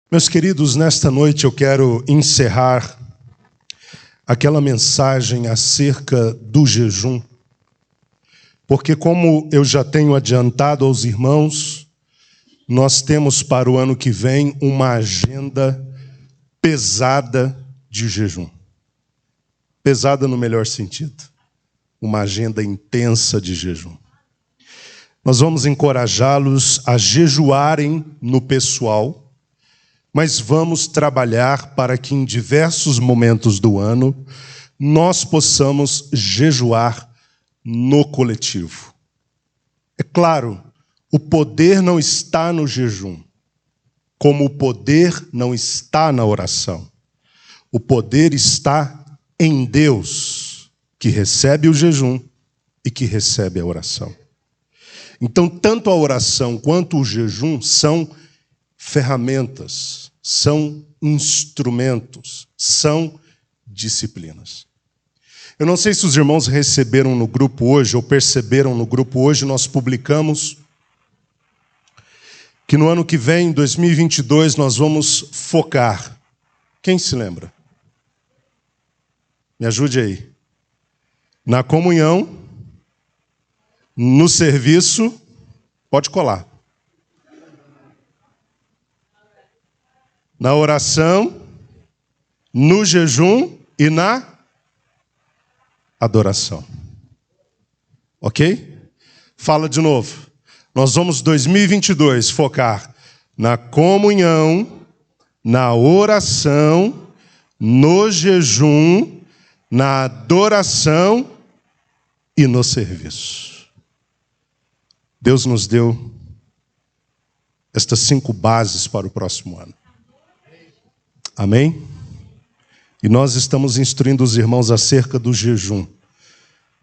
Meus queridos, nesta noite eu quero encerrar aquela mensagem acerca do jejum, porque como eu já tenho adiantado aos irmãos, nós temos para o ano que vem uma agenda pesada de jejum. Pesada no melhor sentido. Uma agenda intensa de jejum. Nós vamos encorajá-los a jejuarem no pessoal, mas vamos trabalhar para que em diversos momentos do ano nós possamos jejuar no coletivo. É claro, o poder não está no jejum, como o poder não está na oração. O poder está em Deus, que recebe o jejum e que recebe a oração. Então, tanto a oração quanto o jejum são ferramentas, são instrumentos, são disciplinas. Eu não sei se os irmãos receberam no grupo hoje, ou perceberam no grupo hoje, nós publicamos que no ano que vem, 2022, nós vamos focar. Quem se lembra? Me ajude aí. Na comunhão, no serviço, pode colar. Na oração, no jejum e na adoração. Ok? Fala de novo. Nós vamos 2022 focar na comunhão, na oração, no jejum, na adoração e no serviço. Deus nos deu estas 5 bases para o próximo ano. Amém? E nós estamos instruindo os irmãos acerca do jejum,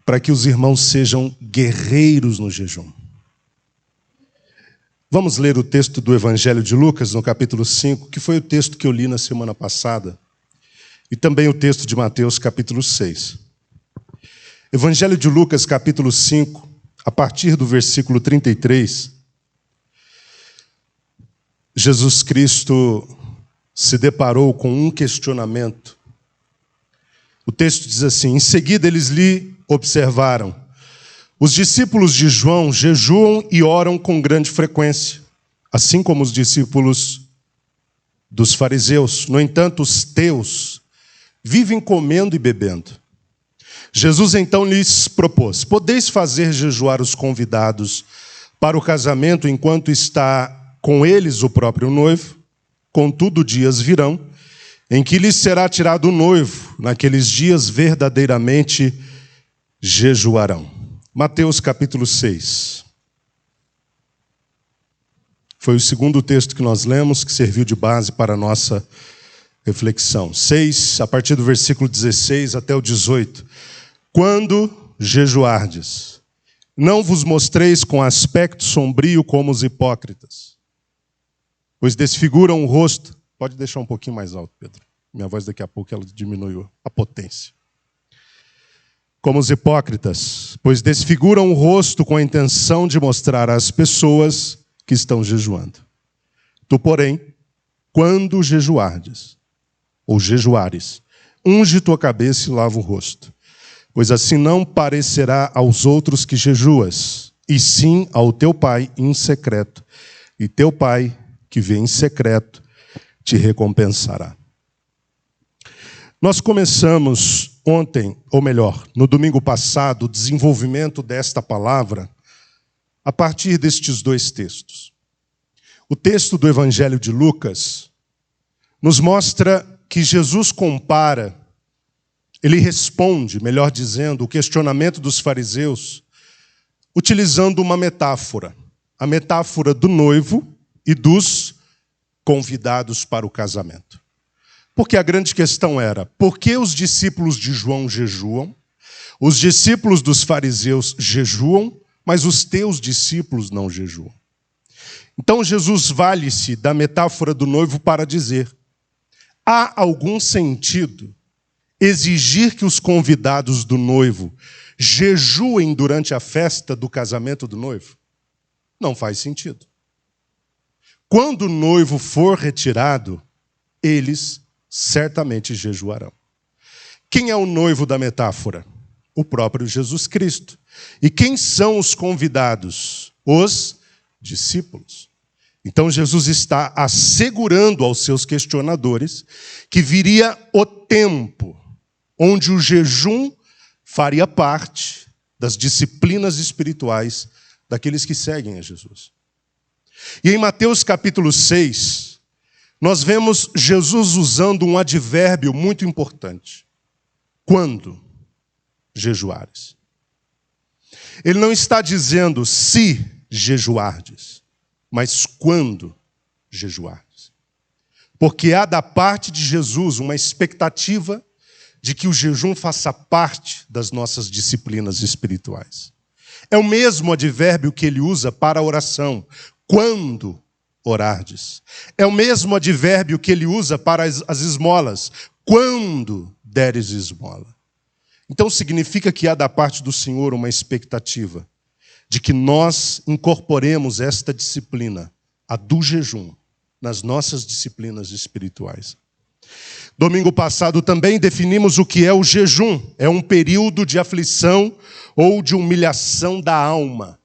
para que os irmãos sejam guerreiros no jejum. Vamos ler o texto do Evangelho de Lucas, no capítulo 5, que foi o texto que eu li na semana passada, e também o texto de Mateus, capítulo 6. Evangelho de Lucas, capítulo 5, a partir do versículo 33, Jesus Cristo se deparou com um questionamento. O texto diz assim: em seguida eles lhe observaram: os discípulos de João jejuam e oram com grande frequência, assim como os discípulos dos fariseus. No entanto, os teus vivem comendo e bebendo. Jesus então lhes propôs: podeis fazer jejuar os convidados para o casamento enquanto está com eles o próprio noivo? Contudo, dias virão em que lhes será tirado o noivo. Naqueles dias verdadeiramente jejuarão. Mateus capítulo 6. Foi o segundo texto que nós lemos, que serviu de base para a nossa reflexão. 6, a partir do versículo 16 até o 18. Quando jejuardes, não vos mostreis com aspecto sombrio como os hipócritas, pois desfiguram o rosto. Pode deixar um pouquinho mais alto, Pedro. Minha voz daqui a pouco ela diminuiu a potência. Como os hipócritas, pois desfiguram o rosto com a intenção de mostrar às pessoas que estão jejuando. Tu, porém, quando jejuardes, ou jejuares, unge tua cabeça e lava o rosto, pois assim não parecerá aos outros que jejuas, e sim ao teu Pai em secreto, e teu Pai, que vê em secreto, te recompensará. Nós começamos ontem, ou melhor, no domingo passado, o desenvolvimento desta palavra a partir destes 2 textos. O texto do Evangelho de Lucas nos mostra que Jesus compara, ele responde, melhor dizendo, o questionamento dos fariseus, utilizando uma metáfora, a metáfora do noivo e dos convidados para o casamento. Porque a grande questão era: por que os discípulos de João jejuam? Os discípulos dos fariseus jejuam, mas os teus discípulos não jejuam. Então Jesus vale-se da metáfora do noivo para dizer: há algum sentido exigir que os convidados do noivo jejuem durante a festa do casamento do noivo? Não faz sentido. quando o noivo for retirado, eles certamente jejuarão. Quem é o noivo da metáfora? O próprio Jesus Cristo. E quem são os convidados? Os discípulos. Então Jesus está assegurando aos seus questionadores que viria o tempo onde o jejum faria parte das disciplinas espirituais daqueles que seguem a Jesus. E em Mateus capítulo 6, nós vemos Jesus usando um advérbio muito importante. Quando jejuares. Ele não está dizendo se jejuardes, mas quando jejuardes. Porque há da parte de Jesus uma expectativa de que o jejum faça parte das nossas disciplinas espirituais. É o mesmo advérbio que ele usa para a oração, quando orardes. É o mesmo advérbio que ele usa para as esmolas, quando deres esmola. Então significa que há da parte do Senhor uma expectativa de que nós incorporemos esta disciplina, a do jejum, nas nossas disciplinas espirituais. Domingo passado também definimos o que é o jejum. É um período de aflição ou de humilhação da alma,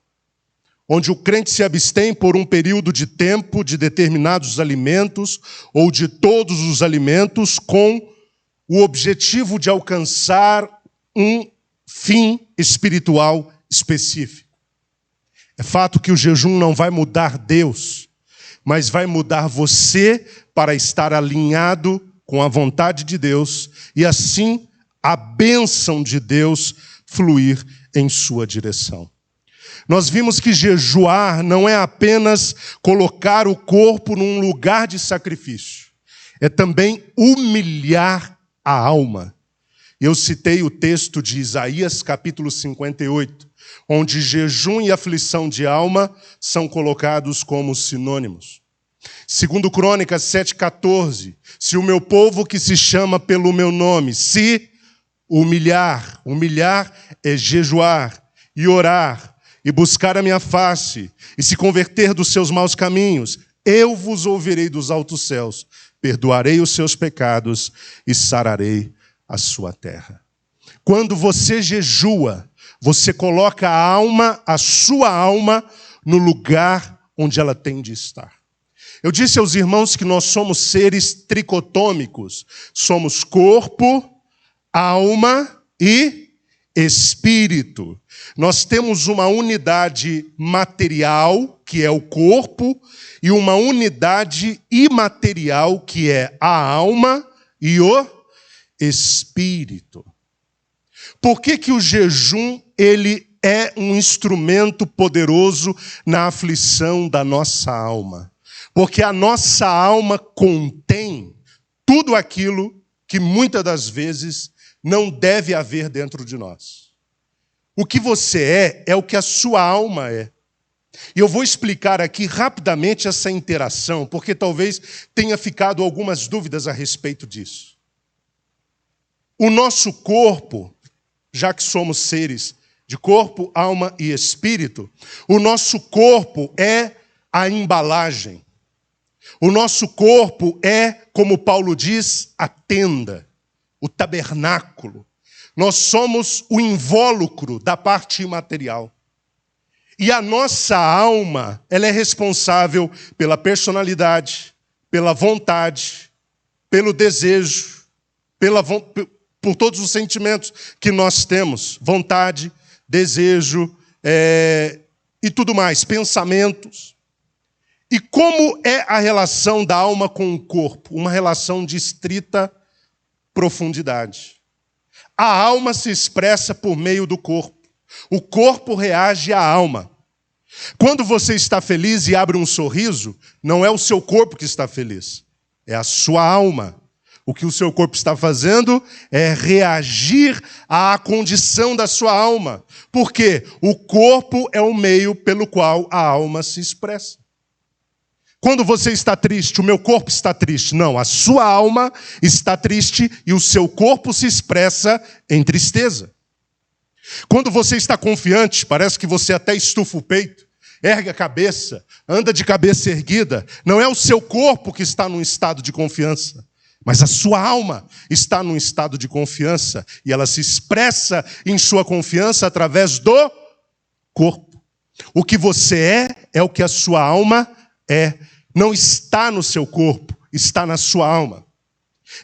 onde o crente se abstém por um período de tempo de determinados alimentos ou de todos os alimentos com o objetivo de alcançar um fim espiritual específico. É fato que o jejum não vai mudar Deus, mas vai mudar você para estar alinhado com a vontade de Deus e assim a bênção de Deus fluir em sua direção. Nós vimos que jejuar não é apenas colocar o corpo num lugar de sacrifício, é também humilhar a alma. Eu citei o texto de Isaías, capítulo 58, onde jejum e aflição de alma são colocados como sinônimos. Segundo Crônicas 7,14, se o meu povo que se chama pelo meu nome se humilhar é jejuar e orar e buscar a minha face e se converter dos seus maus caminhos, eu vos ouvirei dos altos céus, perdoarei os seus pecados e sararei a sua terra. Quando você jejua, você coloca a sua alma, no lugar onde ela tem de estar. Eu disse aos irmãos que nós somos seres tricotômicos. Somos corpo, alma e espírito. Nós temos uma unidade material, que é o corpo, e uma unidade imaterial, que é a alma e o espírito. Por que o jejum ele é um instrumento poderoso na aflição da nossa alma? Porque a nossa alma contém tudo aquilo que muitas das vezes não deve haver dentro de nós. O que você é o que a sua alma é. E eu vou explicar aqui rapidamente essa interação, porque talvez tenha ficado algumas dúvidas a respeito disso. O nosso corpo, já que somos seres de corpo, alma e espírito, o nosso corpo é a embalagem. O nosso corpo é, como Paulo diz, a tenda, o tabernáculo. Nós somos o invólucro da parte imaterial. E a nossa alma, ela é responsável pela personalidade, pela vontade, pelo desejo, por todos os sentimentos que nós temos. Vontade, desejo e tudo mais, pensamentos. E como é a relação da alma com o corpo? Uma relação de estrita profundidade. A alma se expressa por meio do corpo. O corpo reage à alma. Quando você está feliz e abre um sorriso, não é o seu corpo que está feliz, é a sua alma. O que o seu corpo está fazendo é reagir à condição da sua alma. Por quê? O corpo é o meio pelo qual a alma se expressa. Quando você está triste, o meu corpo está triste. Não, a sua alma está triste e o seu corpo se expressa em tristeza. Quando você está confiante, parece que você até estufa o peito ergue a cabeça, anda de cabeça erguida. Não é o seu corpo que está num estado de confiança, mas a sua alma está num estado de confiança, e ela se expressa em sua confiança através do corpo. O que você é o que a sua alma é. Não está no seu corpo, está na sua alma.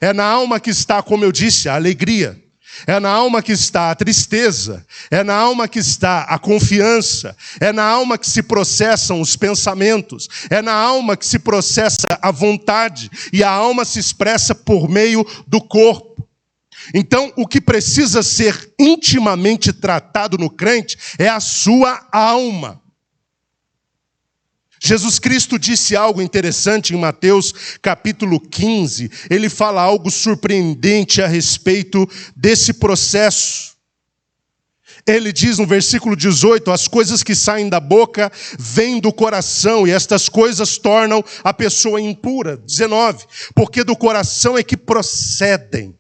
É na alma que está, como eu disse, a alegria. É na alma que está a tristeza, é na alma que está a confiança, é na alma que se processam os pensamentos, é na alma que se processa a vontade, e a alma se expressa por meio do corpo. Então, o que precisa ser intimamente tratado no crente é a sua alma. Jesus Cristo disse algo interessante em Mateus capítulo 15. Ele fala algo surpreendente a respeito desse processo. Ele diz no versículo 18, as coisas que saem da boca vêm do coração, e estas coisas tornam a pessoa impura. 19, porque do coração é que procedem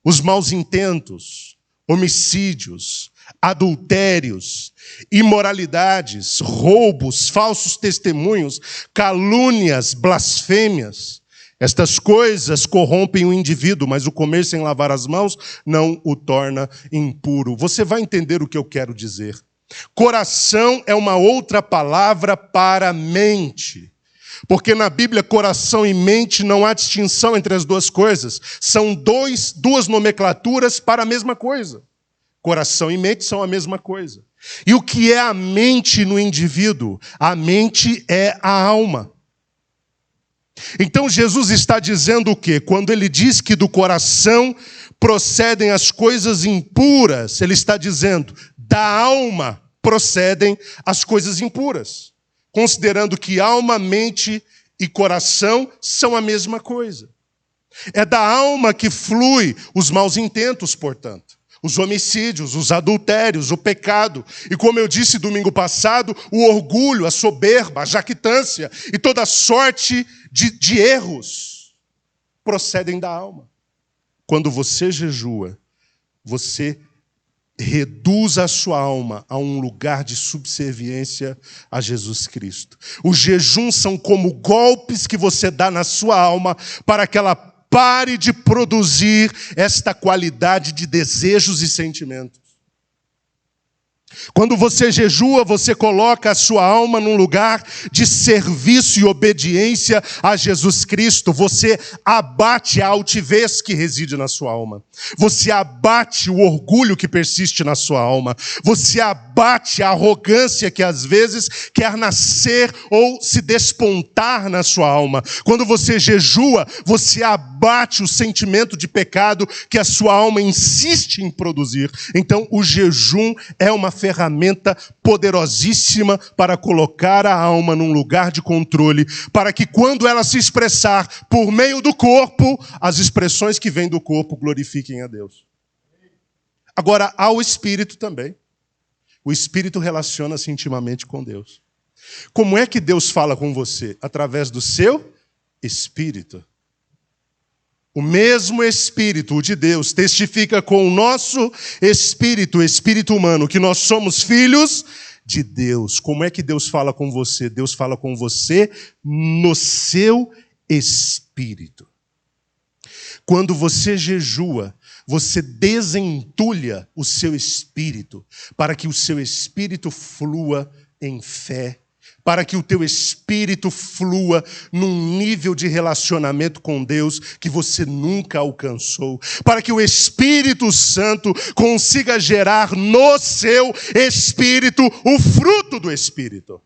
os maus intentos, homicídios, adultérios, imoralidades, roubos, falsos testemunhos, calúnias, blasfêmias. Estas coisas corrompem o indivíduo, mas o comer sem lavar as mãos não o torna impuro. Você vai entender o que eu quero dizer. Coração é uma outra palavra para mente. Porque na Bíblia, coração e mente não há distinção entre as duas coisas. São duas nomenclaturas para a mesma coisa. Coração e mente são a mesma coisa. E o que é a mente no indivíduo? A mente é a alma. Então Jesus está dizendo o quê? Quando ele diz que do coração procedem as coisas impuras, ele está dizendo, da alma procedem as coisas impuras. Considerando que alma, mente e coração são a mesma coisa. É da alma que flui os maus intentos, portanto. Os homicídios, os adultérios, o pecado. E como eu disse domingo passado, o orgulho, a soberba, a jactância e toda sorte de erros procedem da alma. Quando você jejua, você reduz a sua alma a um lugar de subserviência a Jesus Cristo. Os jejuns são como golpes que você dá na sua alma para que ela pare de produzir esta qualidade de desejos e sentimentos. Quando você jejua, você coloca a sua alma num lugar de serviço e obediência a Jesus Cristo. Você abate a altivez que reside na sua alma. Você abate o orgulho que persiste na sua alma. Você abate a arrogância que às vezes quer nascer ou se despontar na sua alma. Quando você jejua, você abate o sentimento de pecado que a sua alma insiste em produzir. Então, o jejum é uma ferramenta poderosíssima para colocar a alma num lugar de controle, para que quando ela se expressar por meio do corpo, as expressões que vêm do corpo glorifiquem a Deus. Agora, há o Espírito também. O Espírito relaciona-se intimamente com Deus. Como é que Deus fala com você? Através do seu Espírito. O mesmo Espírito, o de Deus, testifica com o nosso espírito, o espírito humano, que nós somos filhos de Deus. Como é que Deus fala com você? Deus fala com você no seu espírito. Quando você jejua, você desentulha o seu espírito, para que o seu espírito flua em fé, para que o teu espírito flua num nível de relacionamento com Deus que você nunca alcançou, para que o Espírito Santo consiga gerar no seu espírito o fruto do Espírito.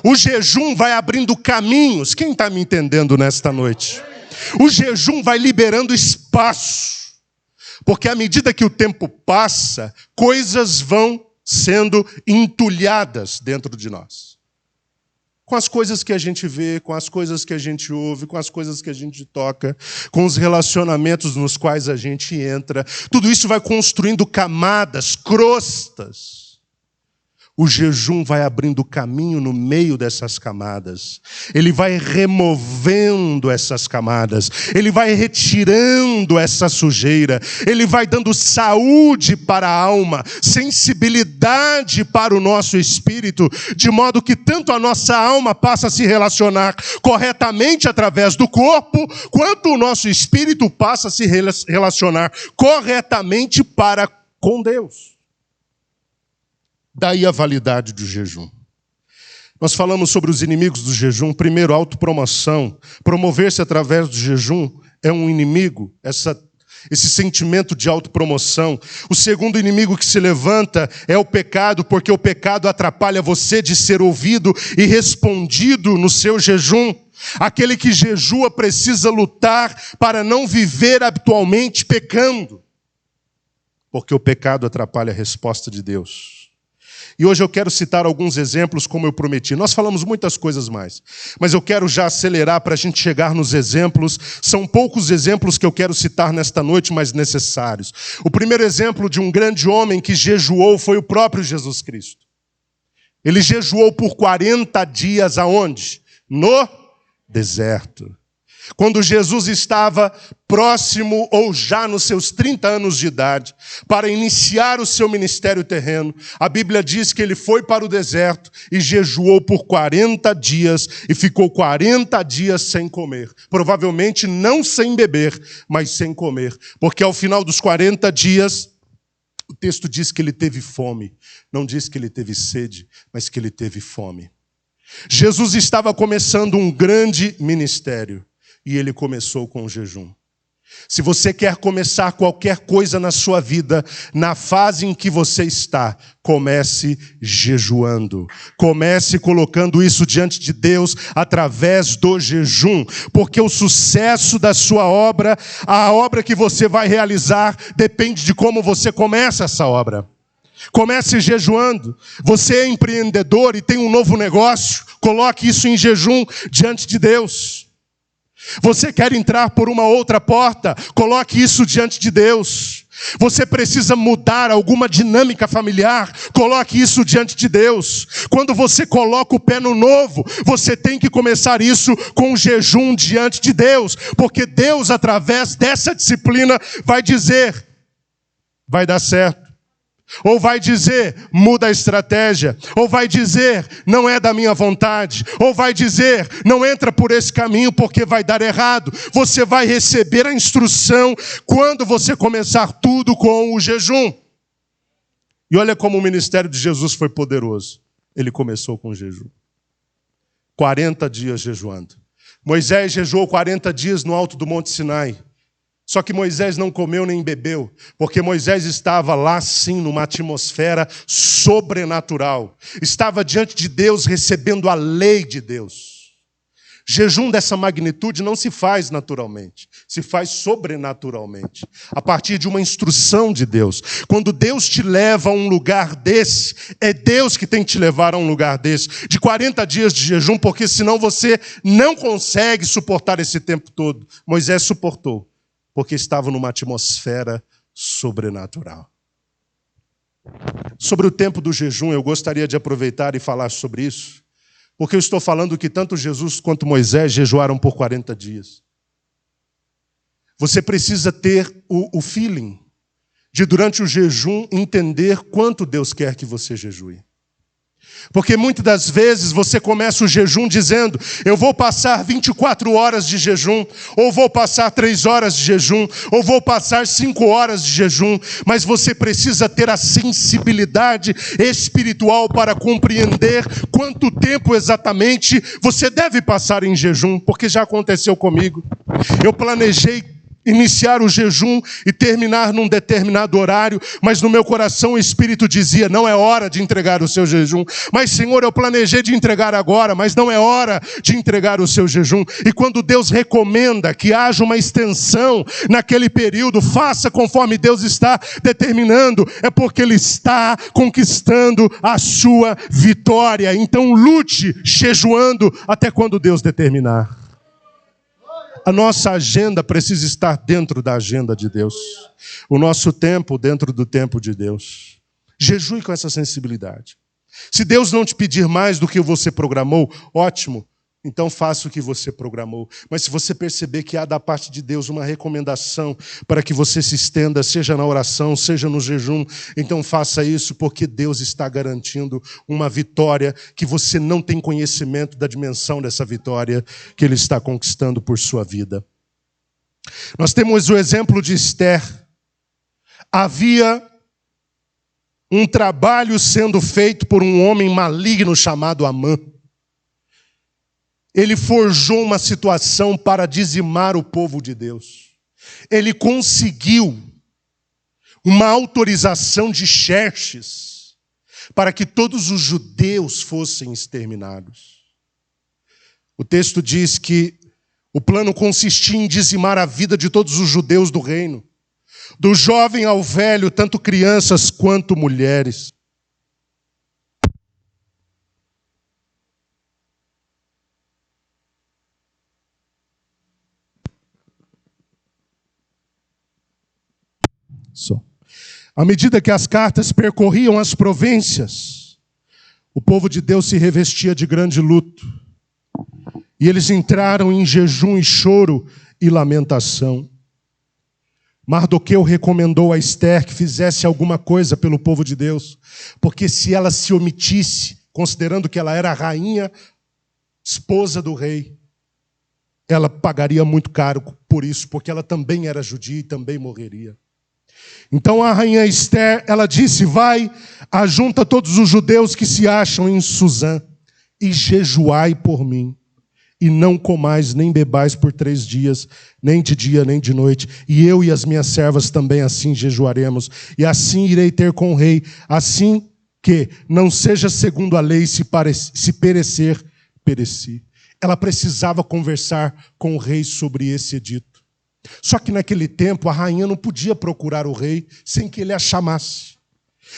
O jejum vai abrindo caminhos. Quem está me entendendo nesta noite? O jejum vai liberando espaço, porque à medida que o tempo passa, coisas vão sendo entulhadas dentro de nós. Com as coisas que a gente vê, com as coisas que a gente ouve, com as coisas que a gente toca, com os relacionamentos nos quais a gente entra. Tudo isso vai construindo camadas, crostas. o jejum vai abrindo caminho no meio dessas camadas. Ele vai removendo essas camadas. Ele vai retirando essa sujeira. Ele vai dando saúde para a alma, sensibilidade para o nosso espírito, de modo que tanto a nossa alma passa a se relacionar corretamente através do corpo, quanto o nosso espírito passa a se relacionar corretamente para com Deus. Daí a validade do jejum. Nós falamos sobre os inimigos do jejum. Primeiro, autopromoção. Promover-se através do jejum é um inimigo, esse sentimento de autopromoção. O segundo inimigo que se levanta é o pecado, porque o pecado atrapalha você de ser ouvido e respondido no seu jejum. Aquele que jejua precisa lutar para não viver habitualmente pecando, porque o pecado atrapalha a resposta de Deus. E hoje eu quero citar alguns exemplos, como eu prometi. Nós falamos muitas coisas mais, mas eu quero já acelerar para a gente chegar nos exemplos. São poucos exemplos que eu quero citar nesta noite, mas necessários. O primeiro exemplo de um grande homem que jejuou foi o próprio Jesus Cristo. Ele jejuou por 40 dias aonde? No deserto. Quando Jesus estava próximo ou já nos seus 30 anos de idade, para iniciar o seu ministério terreno, a Bíblia diz que ele foi para o deserto e jejuou por 40 dias e ficou 40 dias sem comer. Provavelmente não sem beber, mas sem comer. Porque ao final dos 40 dias, o texto diz que ele teve fome. Não diz que ele teve sede, mas que ele teve fome. Jesus estava começando um grande ministério. E ele começou com o jejum. Se você quer começar qualquer coisa na sua vida, na fase em que você está, comece jejuando. Comece colocando isso diante de Deus através do jejum. Porque o sucesso da sua obra, a obra que você vai realizar, depende de como você começa essa obra. Comece jejuando. Você é empreendedor e tem um novo negócio, coloque isso em jejum diante de Deus. Você quer entrar por uma outra porta? Coloque isso diante de Deus. Você precisa mudar alguma dinâmica familiar? Coloque isso diante de Deus. Quando você coloca o pé no novo, você tem que começar isso com jejum diante de Deus. Porque Deus, através dessa disciplina, vai dizer, vai dar certo. Ou vai dizer, muda a estratégia. Ou vai dizer, não é da minha vontade. Ou vai dizer, não entra por esse caminho porque vai dar errado. Você vai receber a instrução quando você começar tudo com o jejum. E olha como o ministério de Jesus foi poderoso. Ele começou com o jejum. 40 dias jejuando. Moisés jejuou 40 dias no alto do Monte Sinai. Só que Moisés não comeu nem bebeu, porque Moisés estava lá sim numa atmosfera sobrenatural. Estava diante de Deus recebendo a lei de Deus. Jejum dessa magnitude não se faz naturalmente, se faz sobrenaturalmente, a partir de uma instrução de Deus. Quando Deus te leva a um lugar desse, é Deus que tem que te levar a um lugar desse, de 40 dias de jejum, porque senão você não consegue suportar esse tempo todo. Moisés suportou. Porque estava numa atmosfera sobrenatural. Sobre o tempo do jejum, eu gostaria de aproveitar e falar sobre isso, porque eu estou falando que tanto Jesus quanto Moisés jejuaram por 40 dias. Você precisa ter o feeling de, durante o jejum, entender quanto Deus quer que você jejue. Porque muitas das vezes você começa o jejum dizendo, eu vou passar 24 horas de jejum, ou vou passar 3 horas de jejum, ou vou passar 5 horas de jejum, mas você precisa ter a sensibilidade espiritual para compreender quanto tempo exatamente você deve passar em jejum, porque já aconteceu comigo. Eu planejei iniciar o jejum e terminar num determinado horário, mas no meu coração o Espírito dizia, não é hora de entregar o seu jejum. Mas Senhor, eu planejei de entregar agora, mas não é hora de entregar o seu jejum. E quando Deus recomenda que haja uma extensão naquele período, faça conforme Deus está determinando, é porque Ele está conquistando a sua vitória. Então lute jejuando até quando Deus determinar. A nossa agenda precisa estar dentro da agenda de Deus. O nosso tempo dentro do tempo de Deus. Jejue com essa sensibilidade. Se Deus não te pedir mais do que você programou, ótimo, então faça o que você programou. Mas se você perceber que há da parte de Deus uma recomendação para que você se estenda, seja na oração, seja no jejum, então faça isso, porque Deus está garantindo uma vitória que você não tem conhecimento da dimensão dessa vitória que Ele está conquistando por sua vida. Nós temos o exemplo de Esther. Havia um trabalho sendo feito por um homem maligno chamado Amã. Ele forjou uma situação para dizimar o povo de Deus. Ele conseguiu uma autorização de Xerxes para que todos os judeus fossem exterminados. O texto diz que o plano consistia em dizimar a vida de todos os judeus do reino, do jovem ao velho, tanto crianças quanto mulheres. À medida que as cartas percorriam as províncias, o povo de Deus se revestia de grande luto. E eles entraram em jejum e choro e lamentação. Mardoqueu recomendou a Esther que fizesse alguma coisa pelo povo de Deus, porque se ela se omitisse, considerando que ela era a rainha, esposa do rei, ela pagaria muito caro por isso, porque ela também era judia e também morreria. Então a rainha Esther, ela disse: vai, ajunta todos os judeus que se acham em Suzã e jejuai por mim. E não comais nem bebais por 3 dias, nem de dia nem de noite. E eu e as minhas servas também assim jejuaremos. E assim irei ter com o rei, assim que não seja segundo a lei, se perecer, pereci. Ela precisava conversar com o rei sobre esse edito. Só que naquele tempo a rainha não podia procurar o rei sem que ele a chamasse.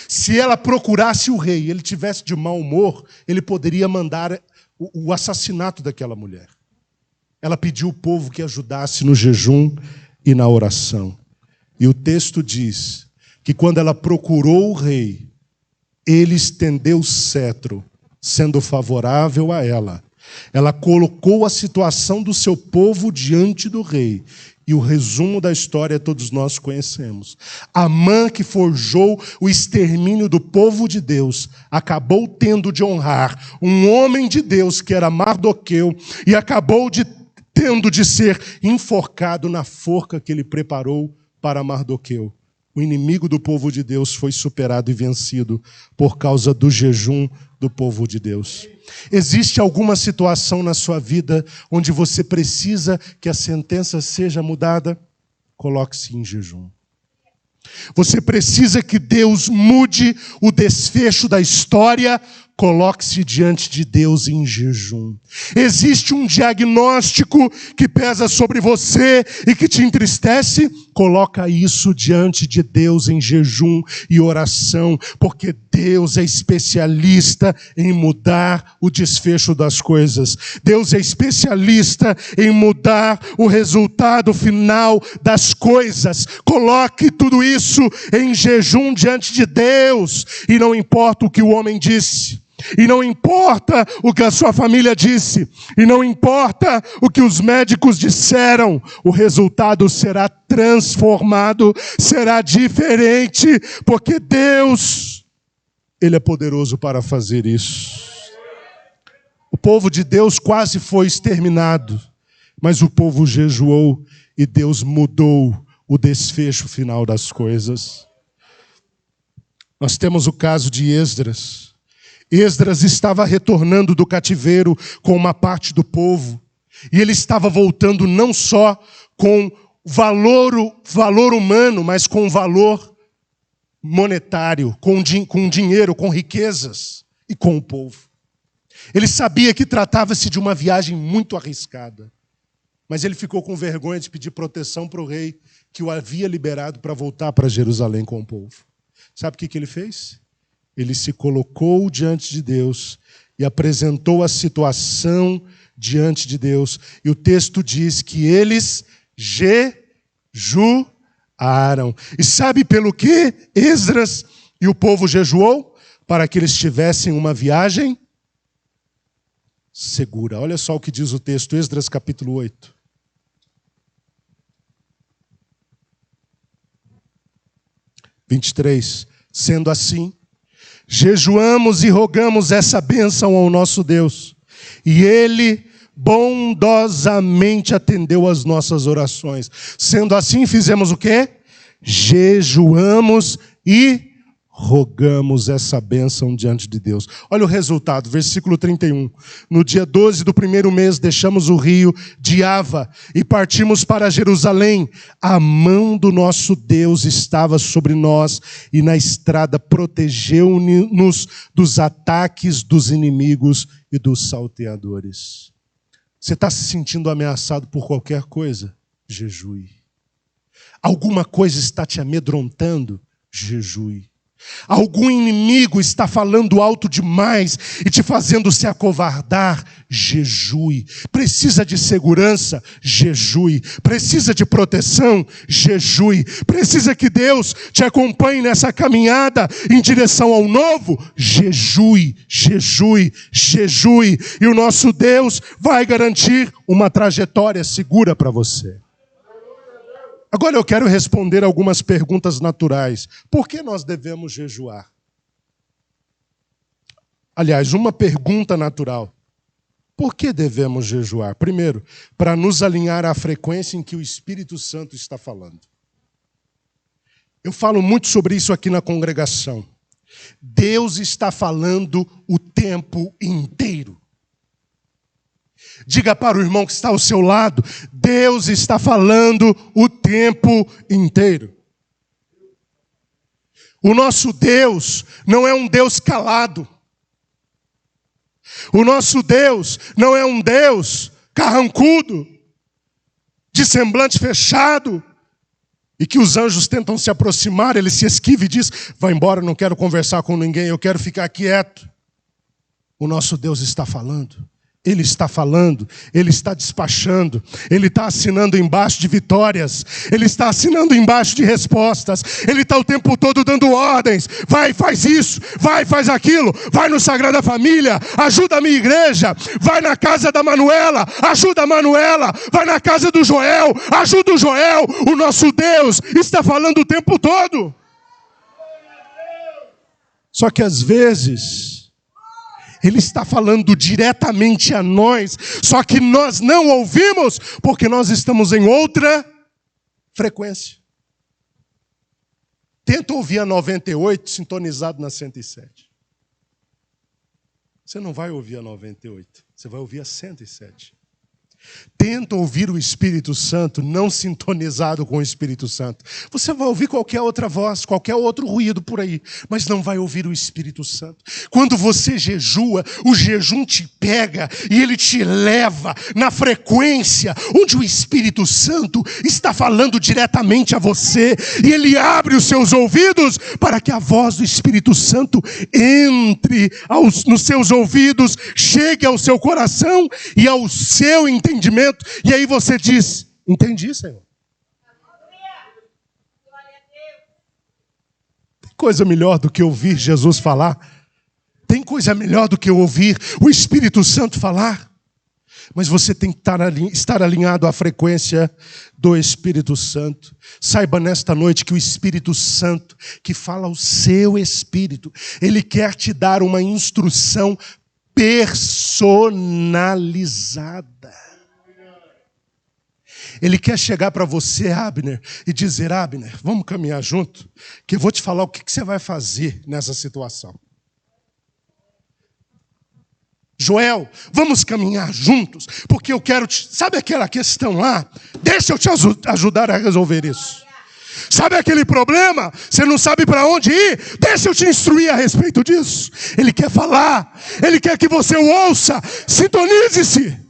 Se ela procurasse o rei e ele tivesse de mau humor, ele poderia mandar o assassinato daquela mulher. Ela pediu ao povo que ajudasse no jejum e na oração. E o texto diz que quando ela procurou o rei, ele estendeu o cetro, sendo favorável a ela. Ela colocou a situação do seu povo diante do rei. E o resumo da história todos nós conhecemos. Amã, que forjou o extermínio do povo de Deus, acabou tendo de honrar um homem de Deus que era Mardoqueu e acabou tendo de ser enforcado na forca que ele preparou para Mardoqueu. O inimigo do povo de Deus foi superado e vencido por causa do jejum do povo de Deus. Existe alguma situação na sua vida onde você precisa que a sentença seja mudada? Coloque-se em jejum. Você precisa que Deus mude o desfecho da história? Coloque-se diante de Deus em jejum. Existe um diagnóstico que pesa sobre você e que te entristece? Coloca isso diante de Deus em jejum e oração, porque Deus é especialista em mudar o desfecho das coisas. Deus é especialista em mudar o resultado final das coisas. Coloque tudo isso em jejum diante de Deus, e não importa o que o homem disse. E não importa o que a sua família disse, e não importa o que os médicos disseram, o resultado será transformado, será diferente, porque Deus, Ele é poderoso para fazer isso. O povo de Deus quase foi exterminado, mas o povo jejuou e Deus mudou o desfecho final das coisas. Nós temos o caso de Esdras. Esdras estava retornando do cativeiro com uma parte do povo. E ele estava voltando não só com valor humano, mas com valor monetário, com dinheiro, com riquezas e com o povo. Ele sabia que tratava-se de uma viagem muito arriscada. Mas ele ficou com vergonha de pedir proteção para o rei que o havia liberado para voltar para Jerusalém com o povo. Sabe o que ele fez? Ele se colocou diante de Deus e apresentou a situação diante de Deus. E o texto diz que eles jejuaram. E sabe pelo que Esdras e o povo jejuou? para que eles tivessem uma viagem segura. Olha só o que diz o texto, Esdras capítulo 8. Sendo assim, jejuamos e rogamos essa bênção ao nosso Deus, e Ele bondosamente atendeu as nossas orações. Sendo assim, fizemos o quê? Jejuamos e rogamos essa bênção diante de Deus. Olha o resultado, versículo 31. No dia 12 do primeiro mês, deixamos o rio de Ava e partimos para Jerusalém. A mão do nosso Deus estava sobre nós e na estrada protegeu-nos dos ataques dos inimigos e dos salteadores. Você está se sentindo ameaçado por qualquer coisa? Jejue. Alguma coisa está te amedrontando? Jejue. Algum inimigo está falando alto demais e te fazendo se acovardar? Jejue. Precisa de segurança? Jejue. Precisa de proteção? Jejue. Precisa que Deus te acompanhe nessa caminhada em direção ao novo? Jejue, jejue, jejue. E o nosso Deus vai garantir uma trajetória segura para você. Agora eu quero responder algumas perguntas naturais. Por que nós devemos jejuar? Aliás, uma pergunta natural. Por que devemos jejuar? Primeiro, para nos alinhar à frequência em que o Espírito Santo está falando. Eu falo muito sobre isso aqui na congregação. Deus está falando o tempo inteiro. Diga para o irmão que está ao seu lado, Deus está falando o tempo inteiro. O nosso Deus não é um Deus calado. O nosso Deus não é um Deus carrancudo, de semblante fechado, e que os anjos tentam se aproximar, ele se esquiva e diz, vai embora, não quero conversar com ninguém, eu quero ficar quieto. O nosso Deus está falando. Ele está falando, Ele está despachando, Ele está assinando embaixo de vitórias, Ele está assinando embaixo de respostas, Ele está o tempo todo dando ordens, vai, faz isso, vai, faz aquilo, vai no Sagrada Família, ajuda a minha igreja, vai na casa da Manuela, ajuda a Manuela, vai na casa do Joel, ajuda o Joel. O nosso Deus está falando o tempo todo. Só que às vezes Ele está falando diretamente a nós, só que nós não ouvimos, porque nós estamos em outra frequência. Tenta ouvir a 98, sintonizado na 107. Você não vai ouvir a 98, você vai ouvir a 107. Tenta ouvir o Espírito Santo, não sintonizado com o Espírito Santo. Você vai ouvir qualquer outra voz, qualquer outro ruído por aí, mas não vai ouvir o Espírito Santo. Quando você jejua, o jejum te pega e ele te leva na frequência onde o Espírito Santo está falando diretamente a você. E ele abre os seus ouvidos para que a voz do Espírito Santo entre nos seus ouvidos, chegue ao seu coração e ao seu entendimento. E aí você diz, entendi, Senhor. Tem coisa melhor do que ouvir Jesus falar? Tem coisa melhor do que ouvir o Espírito Santo falar? Mas você tem que estar alinhado à frequência do Espírito Santo. Saiba nesta noite que o Espírito Santo, que fala ao seu espírito, ele quer te dar uma instrução personalizada. Ele quer chegar para você, Abner, e dizer, Abner, vamos caminhar junto, que eu vou te falar o que você vai fazer nessa situação. Joel, vamos caminhar juntos, porque eu quero te... Sabe aquela questão lá? Deixa eu te ajudar a resolver isso. Sabe aquele problema? Você não sabe para onde ir? Deixa eu te instruir a respeito disso. Ele quer falar, ele quer que você o ouça, sintonize-se.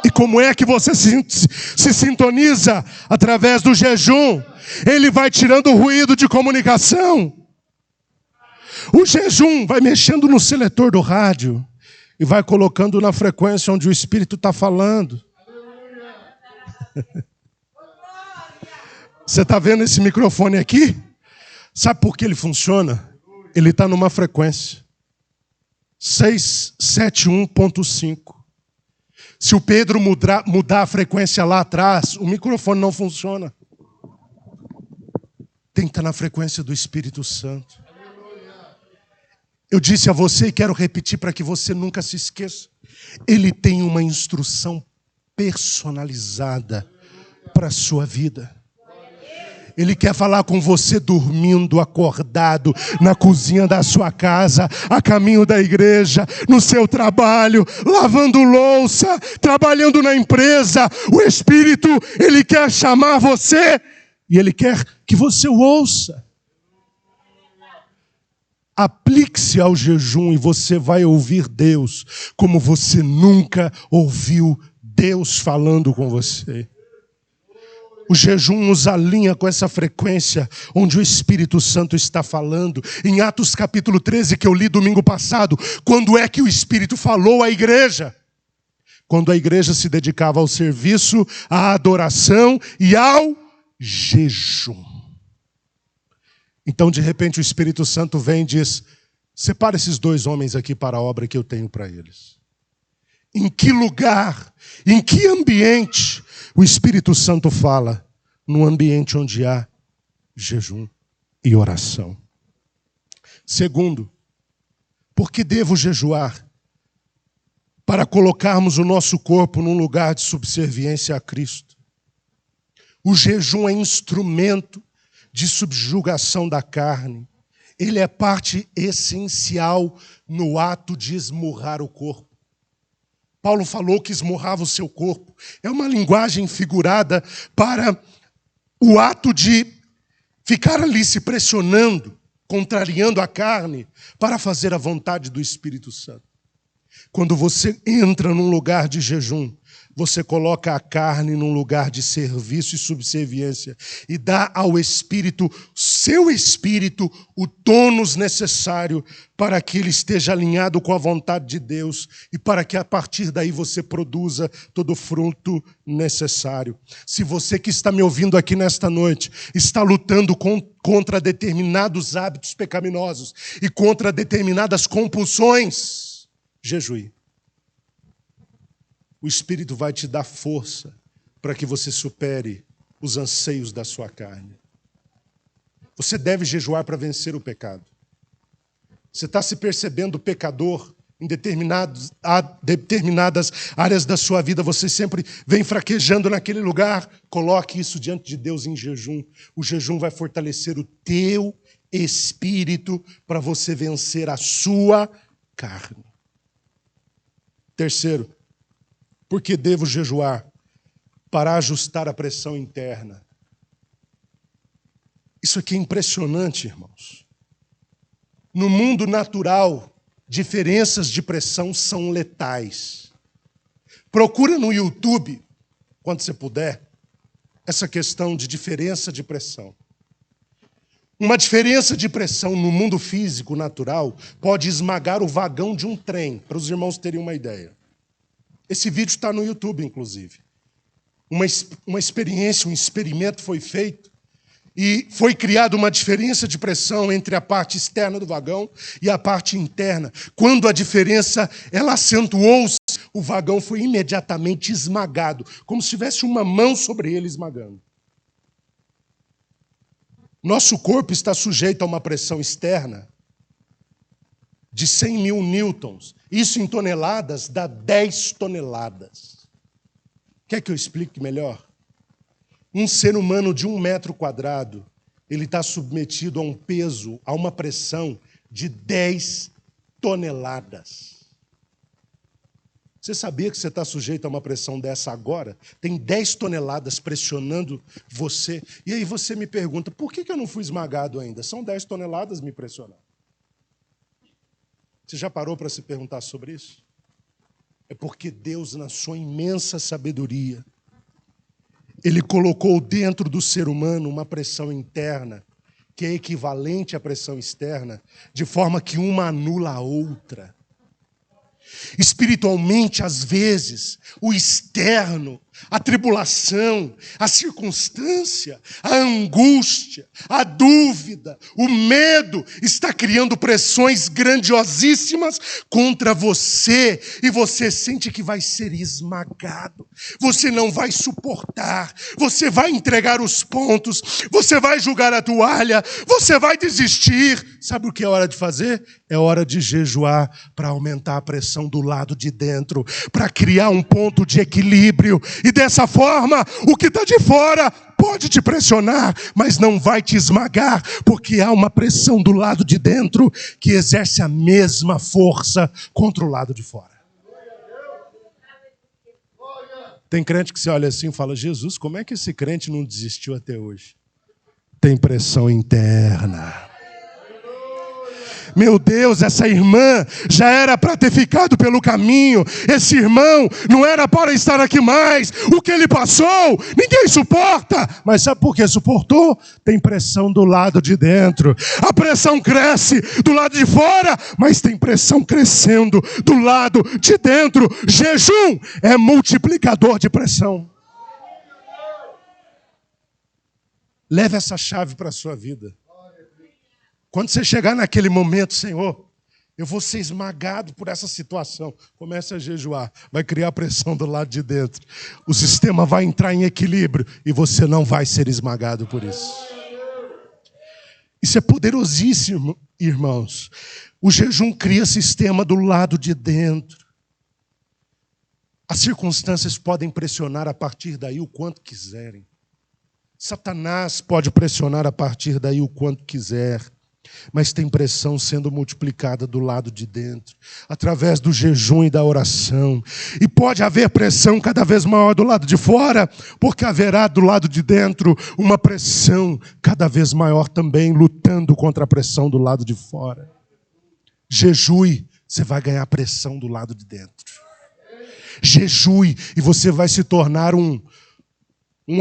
E como é que você se sintoniza? Através do jejum. Ele vai tirando o ruído de comunicação. O jejum vai mexendo no seletor do rádio e vai colocando na frequência onde o Espírito está falando. Você está vendo esse microfone aqui? Sabe por que ele funciona? Ele está numa frequência 671.5. Se o Pedro mudar a frequência lá atrás, o microfone não funciona. Tem que estar na frequência do Espírito Santo. Eu disse a você e quero repetir para que você nunca se esqueça. Ele tem uma instrução personalizada para a sua vida. Ele quer falar com você dormindo, acordado, na cozinha da sua casa, a caminho da igreja, no seu trabalho, lavando louça, trabalhando na empresa. O Espírito, Ele quer chamar você e Ele quer que você o ouça. Aplique-se ao jejum e você vai ouvir Deus como você nunca ouviu Deus falando com você. O jejum nos alinha com essa frequência onde o Espírito Santo está falando. Em Atos capítulo 13, que eu li domingo passado, quando é que o Espírito falou à igreja? Quando a igreja se dedicava ao serviço, à adoração e ao jejum. Então, de repente, o Espírito Santo vem e diz: separa esses dois homens aqui para a obra que eu tenho para eles. Em que lugar, em que ambiente o Espírito Santo fala? No ambiente onde há jejum e oração. Segundo, por que devo jejuar? Para colocarmos o nosso corpo num lugar de subserviência a Cristo. O jejum é instrumento de subjugação da carne. Ele é parte essencial no ato de esmurrar o corpo. Paulo falou que esmurrava o seu corpo. É uma linguagem figurada para o ato de ficar ali se pressionando, contrariando a carne, para fazer a vontade do Espírito Santo. Quando você entra num lugar de jejum, você coloca a carne num lugar de serviço e subserviência e dá ao Espírito, seu Espírito, o tônus necessário para que ele esteja alinhado com a vontade de Deus e para que a partir daí você produza todo o fruto necessário. Se você que está me ouvindo aqui nesta noite está lutando contra determinados hábitos pecaminosos e contra determinadas compulsões, jejue. O Espírito vai te dar força para que você supere os anseios da sua carne. Você deve jejuar para vencer o pecado. Você está se percebendo pecador em determinadas áreas da sua vida, você sempre vem fraquejando naquele lugar. Coloque isso diante de Deus em jejum. O jejum vai fortalecer o teu espírito para você vencer a sua carne. Terceiro, por que devo jejuar? Para ajustar a pressão interna. Isso aqui é impressionante, irmãos. No mundo natural, diferenças de pressão são letais. Procura no YouTube, quando você puder, essa questão de diferença de pressão. Uma diferença de pressão no mundo físico natural pode esmagar o vagão de um trem, para os irmãos terem uma ideia. Esse vídeo está no YouTube, inclusive. Uma experiência, um experimento foi feito e foi criada uma diferença de pressão entre a parte externa do vagão e a parte interna. Quando a diferença ela acentuou-se, o vagão foi imediatamente esmagado, como se tivesse uma mão sobre ele esmagando. Nosso corpo está sujeito a uma pressão externa de 100 mil newtons. Isso em toneladas dá 10 toneladas. Quer que eu explique melhor? Um ser humano de 1 metro quadrado, ele está submetido a um peso, a uma pressão de 10 toneladas. Você sabia que você está sujeito a uma pressão dessa agora? Tem 10 toneladas pressionando você. E aí você me pergunta, por que eu não fui esmagado ainda? São 10 toneladas me pressionando. Você já parou para se perguntar sobre isso? É porque Deus, na sua imensa sabedoria, Ele colocou dentro do ser humano uma pressão interna, que é equivalente à pressão externa, de forma que uma anula a outra. Espiritualmente, às vezes, o externo a tribulação, a circunstância, a angústia, a dúvida, o medo está criando pressões grandiosíssimas contra você e você sente que vai ser esmagado. Você não vai suportar, você vai entregar os pontos, você vai jogar a toalha, você vai desistir. Sabe o que é hora de fazer? É hora de jejuar para aumentar a pressão do lado de dentro, para criar um ponto de equilíbrio. E dessa forma, o que está de fora pode te pressionar, mas não vai te esmagar, porque há uma pressão do lado de dentro que exerce a mesma força contra o lado de fora. Tem crente que você olha assim e fala: Jesus, como é que esse crente não desistiu até hoje? Tem pressão interna. Meu Deus, essa irmã já era para ter ficado pelo caminho. Esse irmão não era para estar aqui mais. O que ele passou, ninguém suporta. Mas sabe por que suportou? Tem pressão do lado de dentro. A pressão cresce do lado de fora, mas tem pressão crescendo do lado de dentro. Jejum é multiplicador de pressão. Leve essa chave para a sua vida. Quando você chegar naquele momento, Senhor, eu vou ser esmagado por essa situação. Comece a jejuar, vai criar pressão do lado de dentro. O sistema vai entrar em equilíbrio e você não vai ser esmagado por isso. Isso é poderosíssimo, irmãos. O jejum cria sistema do lado de dentro. As circunstâncias podem pressionar a partir daí o quanto quiserem. Satanás pode pressionar a partir daí o quanto quiser. Mas tem pressão sendo multiplicada do lado de dentro, através do jejum e da oração. E pode haver pressão cada vez maior do lado de fora, porque haverá do lado de dentro uma pressão cada vez maior também, lutando contra a pressão do lado de fora. Jejue, você vai ganhar pressão do lado de dentro. Jejue e você vai se tornar um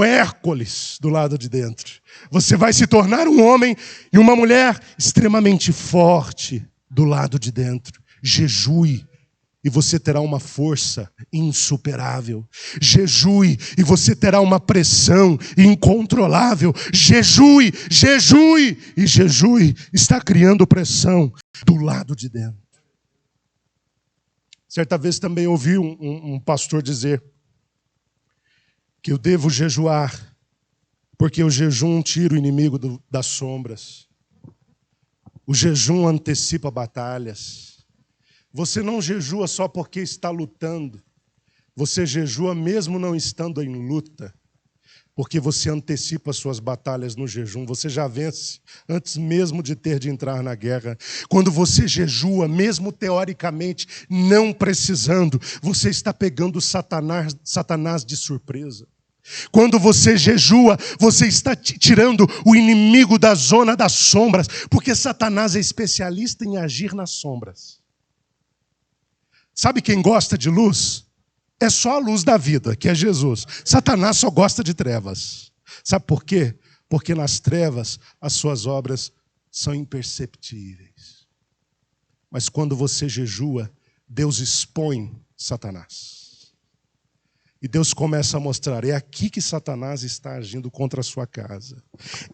Hércules do lado de dentro. Você vai se tornar um homem e uma mulher extremamente forte do lado de dentro. Jejue e você terá uma força insuperável. Jejue e você terá uma pressão incontrolável. Jejue, jejue e jejue está criando pressão do lado de dentro. Certa vez também ouvi um pastor dizer que eu devo jejuar, porque o jejum tira o inimigo das sombras. O jejum antecipa batalhas. Você não jejua só porque está lutando. Você jejua mesmo não estando em luta, porque você antecipa suas batalhas no jejum. Você já vence antes mesmo de ter de entrar na guerra. Quando você jejua, mesmo teoricamente não precisando, você está pegando Satanás de surpresa. Quando você jejua, você está tirando o inimigo da zona das sombras, porque Satanás é especialista em agir nas sombras. Sabe quem gosta de luz? É só a luz da vida, que é Jesus. Satanás só gosta de trevas. Sabe por quê? Porque nas trevas as suas obras são imperceptíveis. Mas quando você jejua, Deus expõe Satanás. E Deus começa a mostrar, é aqui que Satanás está agindo contra a sua casa.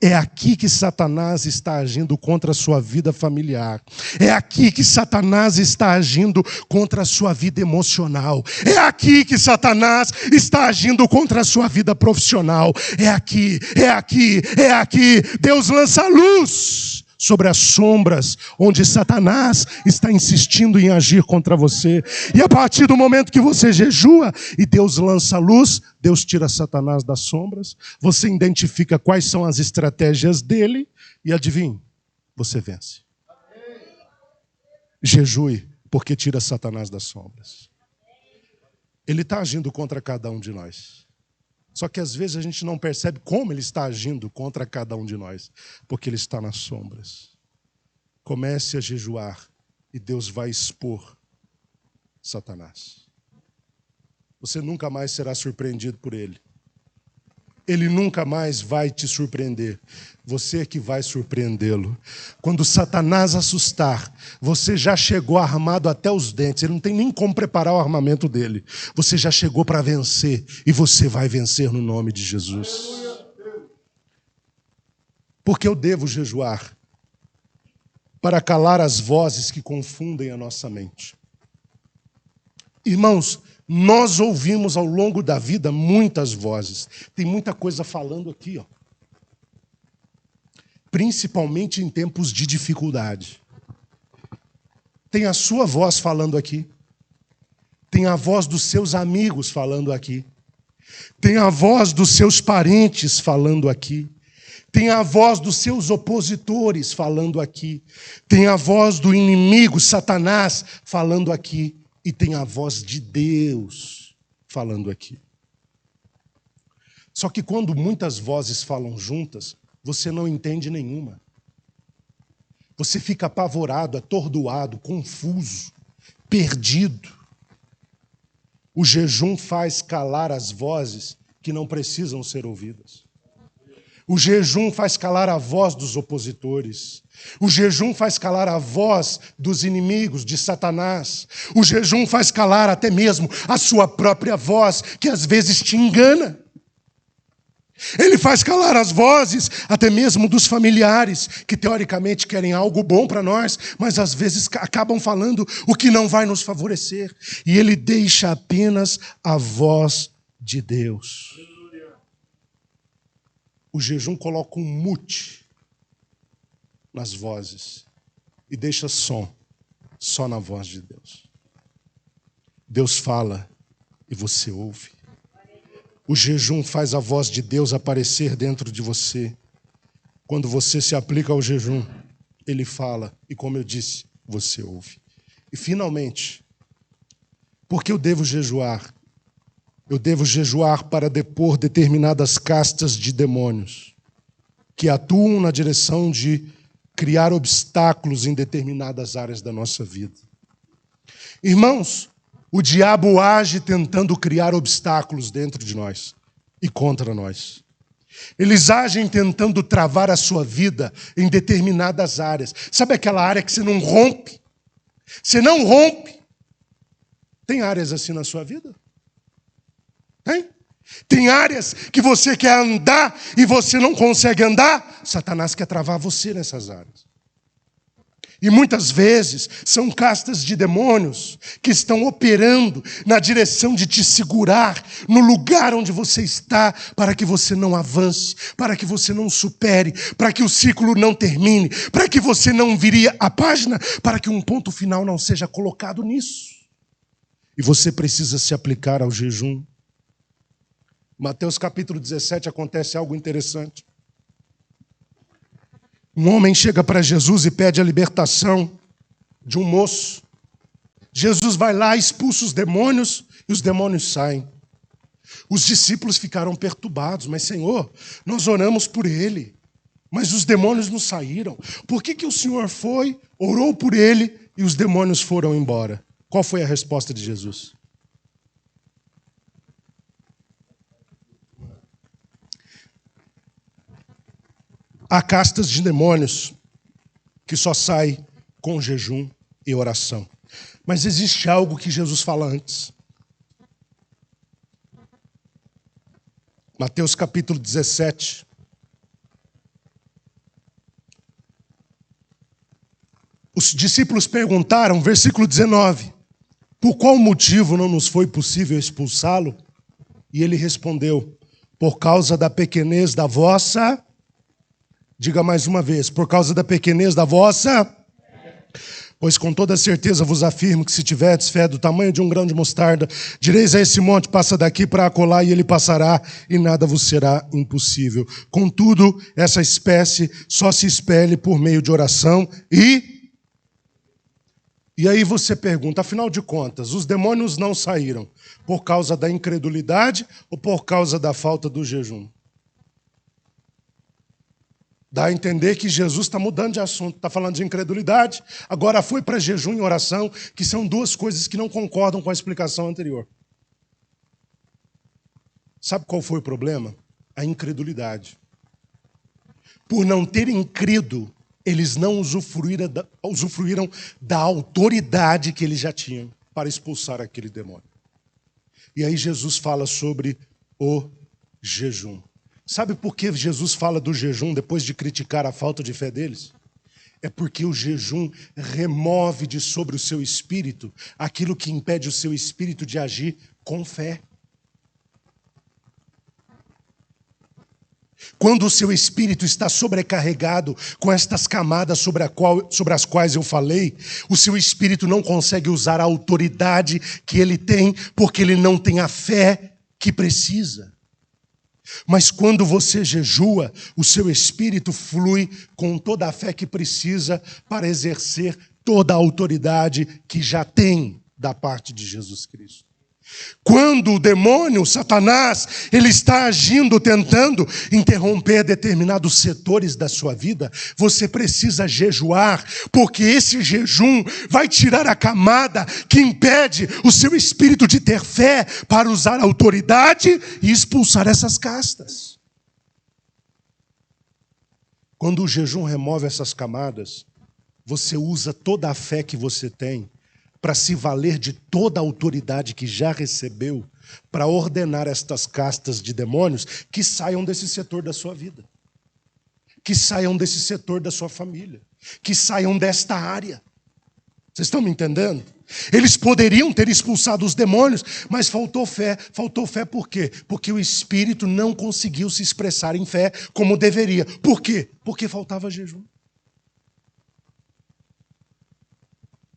É aqui que Satanás está agindo contra a sua vida familiar. É aqui que Satanás está agindo contra a sua vida emocional. É aqui que Satanás está agindo contra a sua vida profissional. É aqui, é aqui, é aqui. Deus lança luz sobre as sombras onde Satanás está insistindo em agir contra você. E a partir do momento que você jejua e Deus lança a luz, Deus tira Satanás das sombras, você identifica quais são as estratégias dele e adivinhe, você vence. Jejue, porque tira Satanás das sombras. Ele está agindo contra cada um de nós. Só que às vezes a gente não percebe como ele está agindo contra cada um de nós, porque ele está nas sombras. Comece a jejuar e Deus vai expor Satanás. Você nunca mais será surpreendido por ele. ele nunca mais vai te surpreender. Você que vai surpreendê-lo. Quando Satanás assustar, você já chegou armado até os dentes. Ele não tem nem como preparar o armamento dele. Você já chegou para vencer. E você vai vencer no nome de Jesus. Porque eu devo jejuar para calar as vozes que confundem a nossa mente. Irmãos, nós ouvimos ao longo da vida muitas vozes. Tem muita coisa falando aqui, ó. Principalmente em tempos de dificuldade. Tem a sua voz falando aqui. Tem a voz dos seus amigos falando aqui. Tem a voz dos seus parentes falando aqui. Tem a voz dos seus opositores falando aqui. Tem a voz do inimigo, Satanás, falando aqui. E tem a voz de Deus falando aqui. Só que quando muitas vozes falam juntas, você não entende nenhuma. Você fica apavorado, atordoado, confuso, perdido. O jejum faz calar as vozes que não precisam ser ouvidas. O jejum faz calar a voz dos opositores. O jejum faz calar a voz dos inimigos de Satanás. O jejum faz calar até mesmo a sua própria voz, que às vezes te engana. Ele faz calar as vozes até mesmo dos familiares, que teoricamente querem algo bom para nós, mas às vezes acabam falando o que não vai nos favorecer. E ele deixa apenas a voz de Deus. O jejum coloca um mute nas vozes e deixa som, só na voz de Deus. Deus fala e você ouve. O jejum faz a voz de Deus aparecer dentro de você. Quando você se aplica ao jejum, ele fala e, como eu disse, você ouve. E finalmente, por que eu devo jejuar? Eu devo jejuar para depor determinadas castas de demônios que atuam na direção de criar obstáculos em determinadas áreas da nossa vida. Irmãos, o diabo age tentando criar obstáculos dentro de nós e contra nós. Eles agem tentando travar a sua vida em determinadas áreas. Sabe aquela área que você não rompe? Você não rompe. Tem áreas assim na sua vida? Tem? Tem áreas que você quer andar e você não consegue andar? Satanás quer travar você nessas áreas. E muitas vezes são castas de demônios que estão operando na direção de te segurar no lugar onde você está, para que você não avance, para que você não supere, para que o ciclo não termine, para que você não vire a página, para que um ponto final não seja colocado nisso. E você precisa se aplicar ao jejum. Mateus capítulo 17 acontece algo interessante. Um homem chega para Jesus e pede a libertação de um moço. Jesus vai lá, expulsa os demônios e os demônios saem. Os discípulos ficaram perturbados. Mas, Senhor, nós oramos por ele, mas os demônios não saíram. Por que o Senhor foi, orou por ele e os demônios foram embora? Qual foi a resposta de Jesus? Há castas de demônios que só saem com jejum e oração. Mas existe algo que Jesus fala antes. Mateus capítulo 17. Os discípulos perguntaram, versículo 19, por qual motivo não nos foi possível expulsá-lo? E ele respondeu, por causa da pequenez da vossa... Diga mais uma vez, por causa da pequenez da vossa... Pois com toda certeza vos afirmo que se tiverdes fé do tamanho de um grão de mostarda, direis a esse monte, passa daqui para acolá, e ele passará, e nada vos será impossível. Contudo, essa espécie só se expele por meio de oração e... E aí você pergunta, afinal de contas, os demônios não saíram por causa da incredulidade ou por causa da falta do jejum? Dá a entender que Jesus está mudando de assunto, está falando de incredulidade, agora foi para jejum e oração, que são duas coisas que não concordam com a explicação anterior. Sabe qual foi o problema? A incredulidade. Por não terem crido, eles não usufruíram da autoridade que eles já tinham para expulsar aquele demônio. E aí Jesus fala sobre o jejum. Sabe por que Jesus fala do jejum depois de criticar a falta de fé deles? É porque o jejum remove de sobre o seu espírito aquilo que impede o seu espírito de agir com fé. Quando o seu espírito está sobrecarregado com estas camadas sobre as quais eu falei, o seu espírito não consegue usar a autoridade que ele tem, porque ele não tem a fé que precisa. Mas quando você jejua, o seu espírito flui com toda a fé que precisa para exercer toda a autoridade que já tem da parte de Jesus Cristo. Quando o demônio, Satanás, ele está agindo, tentando interromper determinados setores da sua vida, você precisa jejuar, porque esse jejum vai tirar a camada que impede o seu espírito de ter fé para usar a autoridade e expulsar essas castas. Quando o jejum remove essas camadas, você usa toda a fé que você tem para se valer de toda a autoridade que já recebeu, para ordenar estas castas de demônios que saiam desse setor da sua vida, que saiam desse setor da sua família, que saiam desta área. Vocês estão me entendendo? Eles poderiam ter expulsado os demônios, mas faltou fé. Faltou fé por quê? Porque o espírito não conseguiu se expressar em fé como deveria. Por quê? Porque faltava jejum.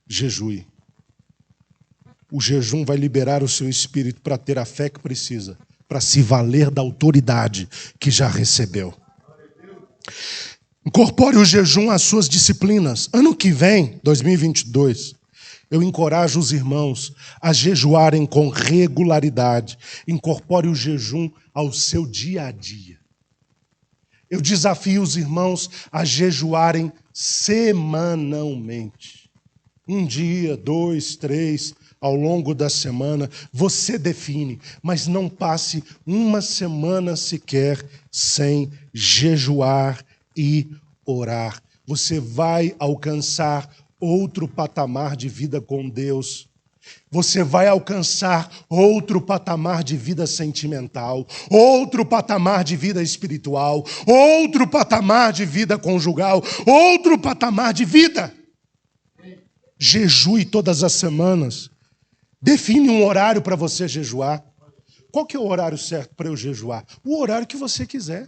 Jejue. O jejum vai liberar o seu espírito para ter a fé que precisa, para se valer da autoridade que já recebeu. Incorpore o jejum às suas disciplinas. Ano que vem, 2022, eu encorajo os irmãos a jejuarem com regularidade. Incorpore o jejum ao seu dia a dia. Eu desafio os irmãos a jejuarem semanalmente. 1 dia, 2, 3... ao longo da semana, você define, mas não passe uma semana sequer sem jejuar e orar. Você vai alcançar outro patamar de vida com Deus. Você vai alcançar outro patamar de vida sentimental, outro patamar de vida espiritual, outro patamar de vida conjugal, outro patamar de vida. Jejue todas as semanas. Define um horário para você jejuar. Qual que é o horário certo para eu jejuar? O horário que você quiser.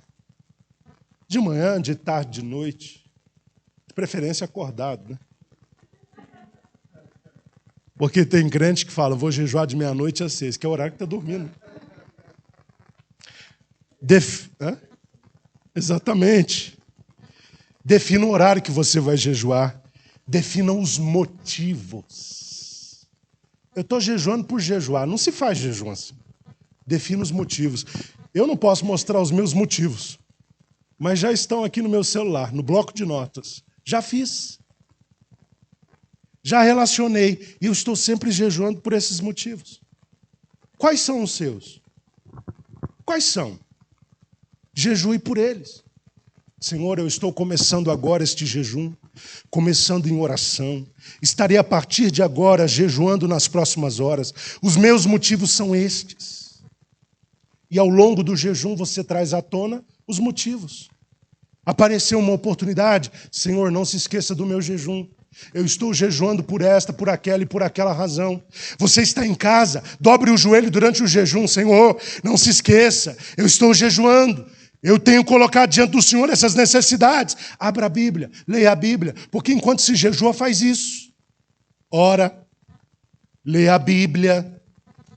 De manhã, de tarde, de noite. De preferência acordado, né? Porque tem crente que fala, vou jejuar de meia-noite às 6, que é o horário que está dormindo. Exatamente. Defina o horário que você vai jejuar. Defina os motivos. Eu estou jejuando por jejuar. Não se faz jejum assim. Defina os motivos. Eu não posso mostrar os meus motivos, mas já estão aqui no meu celular, no bloco de notas. Já fiz. Já relacionei. E eu estou sempre jejuando por esses motivos. Quais são os seus? Quais são? Jejue por eles. Senhor, eu estou começando agora este jejum, começando em oração. Estarei a partir de agora jejuando nas próximas horas. Os meus motivos são estes. E ao longo do jejum você traz à tona os motivos. Apareceu uma oportunidade, Senhor, não se esqueça do meu jejum. Eu estou jejuando por esta, por aquela e por aquela razão. Você está em casa, dobre o joelho durante o jejum. Senhor, não se esqueça, eu estou jejuando. Eu tenho colocado diante do Senhor essas necessidades. Abra a Bíblia, leia a Bíblia, porque enquanto se jejua faz isso. Ora, leia a Bíblia,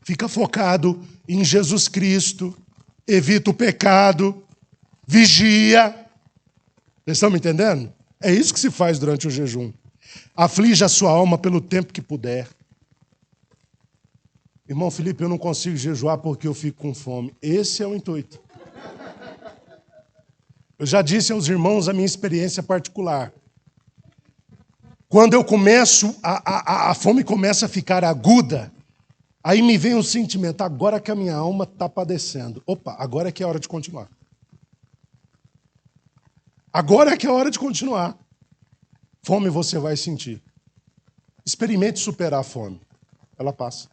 fica focado em Jesus Cristo, evita o pecado, vigia. Vocês estão me entendendo? É isso que se faz durante o jejum. Aflige a sua alma pelo tempo que puder. Irmão Felipe, eu não consigo jejuar porque eu fico com fome. Esse é o intuito. Eu já disse aos irmãos a minha experiência particular. Quando eu começo, a fome começa a ficar aguda, aí me vem um sentimento, agora que a minha alma está padecendo. Opa, agora é que é hora de continuar. Agora é que é a hora de continuar. Fome você vai sentir. Experimente superar a fome. Ela passa.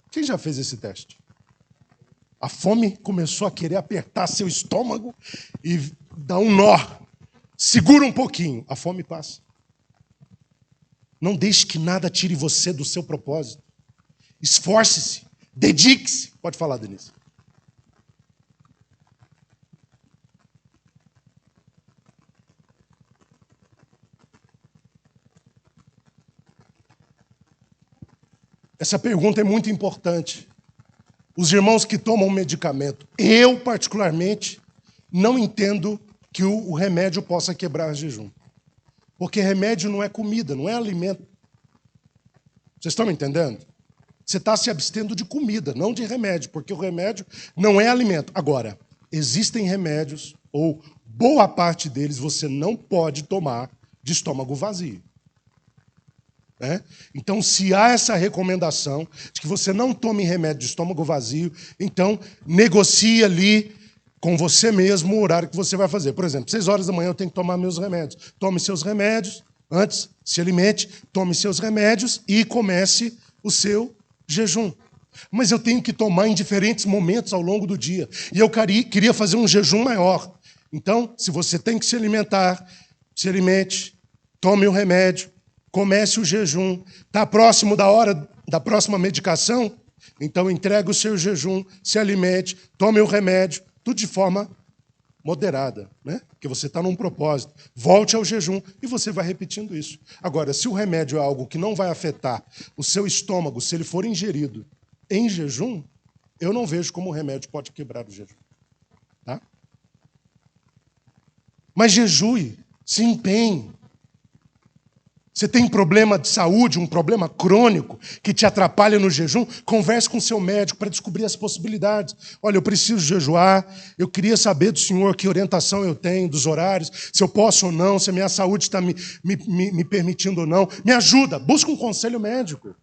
Quem já fez esse teste? A fome começou a querer apertar seu estômago e dar um nó. Segura um pouquinho. A fome passa. Não deixe que nada tire você do seu propósito. Esforce-se. Dedique-se. Pode falar, Denise. Essa pergunta é muito importante. Os irmãos que tomam medicamento, eu particularmente não entendo que o remédio possa quebrar jejum. Porque remédio não é comida, não é alimento. Vocês estão me entendendo? Você está se abstendo de comida, não de remédio, porque o remédio não é alimento. Agora, existem remédios, ou boa parte deles você não pode tomar de estômago vazio. Então, se há essa recomendação de que você não tome remédio de estômago vazio, então negocie ali com você mesmo o horário que você vai fazer. Por exemplo, 6 horas da manhã eu tenho que tomar meus remédios. Tome seus remédios, antes se alimente, tome seus remédios e comece o seu jejum. Mas eu tenho que tomar em diferentes momentos ao longo do dia. E eu queria fazer um jejum maior. Então, se você tem que se alimentar, se alimente, tome o remédio, comece o jejum. Está próximo da hora da próxima medicação? Então entregue o seu jejum, se alimente, tome o remédio, tudo de forma moderada, né? Porque você está num propósito. Volte ao jejum e você vai repetindo isso. Agora, se o remédio é algo que não vai afetar o seu estômago, se ele for ingerido em jejum, eu não vejo como o remédio pode quebrar o jejum. Tá? Mas jejue, se empenhe. Você tem um problema de saúde, um problema crônico que te atrapalha no jejum, converse com o seu médico para descobrir as possibilidades. Olha, eu preciso jejuar, eu queria saber do senhor que orientação eu tenho, dos horários, se eu posso ou não, se a minha saúde está me permitindo ou não. Me ajuda, busca um conselho médico.